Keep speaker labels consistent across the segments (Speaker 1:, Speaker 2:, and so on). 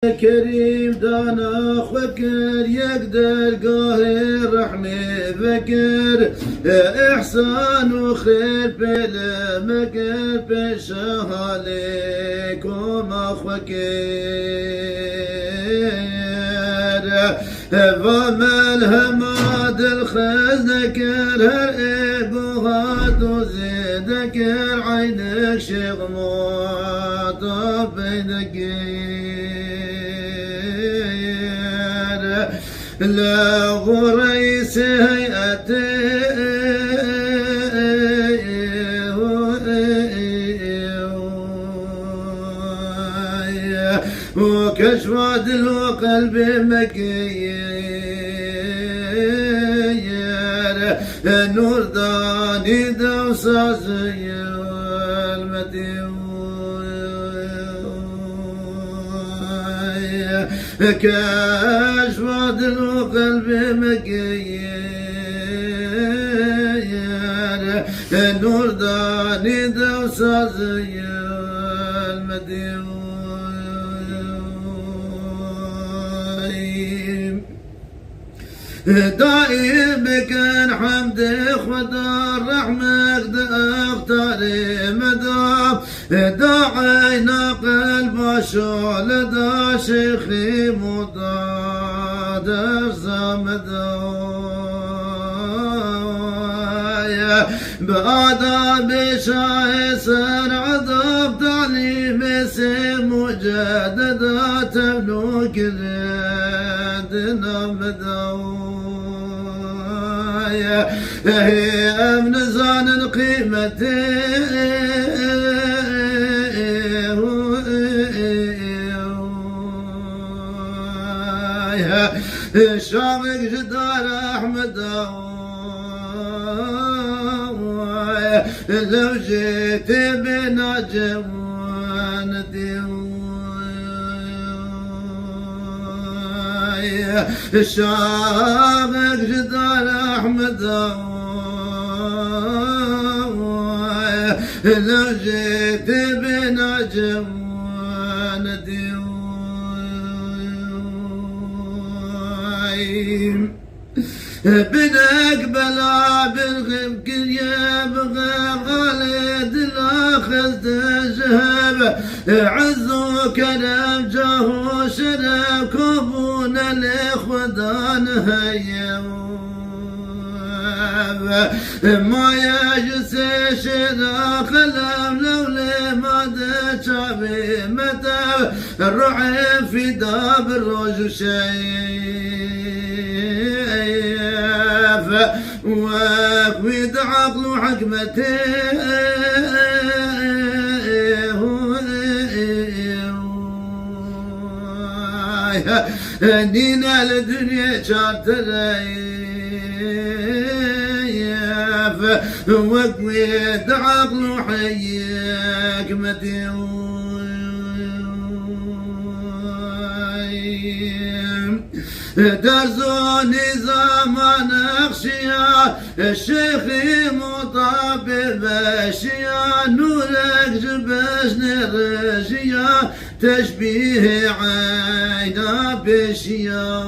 Speaker 1: كريم دانا فكر يقدر قاهر رحمي فكر إحسان وخير بلا مكر بشهاليكم أخوكر فمن هماد الخز ذكر هر إبوهات وزيدكر عينك شغمات بيدكر لا غريس هيئتي وكشواد القلب مكير نور داني دوساسي المديون كشواد القلب مكير نور داني دوساسي المديون دائم كان حمد خدا رحمك اختاري مدام داعينا قلب شعل دا شيخي مضاد زمدايا بعدا بشايسر عذاب تعليم سم مجددا تبنو كردنا مداو هي أمن زان القيمة شامك جدار أحمد لو جيت بنا جوانتي شامك جدار أحمد لو جيت بنا جوانتي بنك بلا بالغم كل يبغى غالد الاخذ تجهب عزو كرم جاهو شرف كوبون الاخوة نهيب ما يجس شنا خلام لولي ما دشابي متى الرعي في داب الرجل شيف وفيد عقل وحكمته دينا الدنيا شارتري وقويت عقل وحيك متيم درزوني زمان اخشيا الشيخ مطابب اشياء نورك جبشني رجيا تشبيه عينا بشيا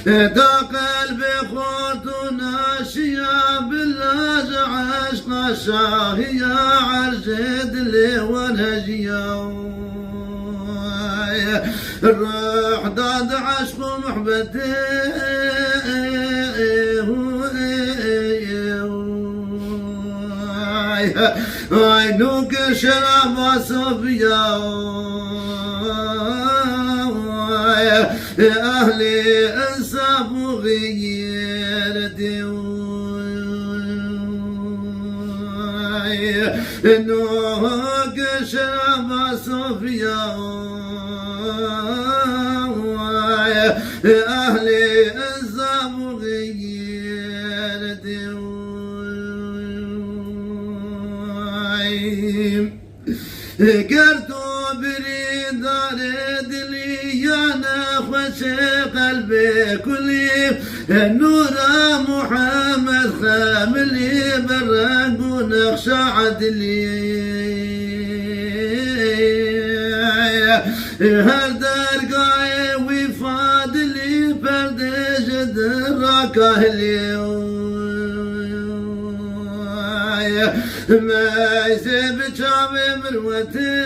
Speaker 1: دا قلبي خوت وناشيا بالله عشق شاهيا عرجد لي ونهجيا الروح ضاد عشق محبتي عينوك شراب صفيا أهلي انساب وغيرتي نوك شراب صفيا أهلي انساب وغيرتي قرتو بريد دارد لي انا خشي قلبي كلي نور محمد خاملي برق ونخشى عدلي هالدرقاي وفاد لي فردش دراك اليوم ما يسيب شعب مروته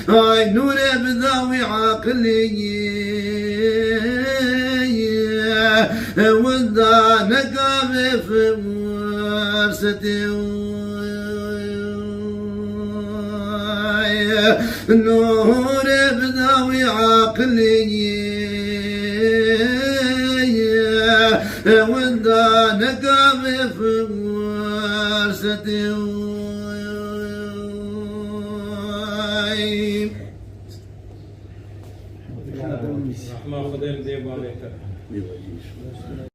Speaker 1: هاي نور بداوي عقلي ودا نقام في ورستي نور بداوي عقلي ودا نقام في ورستي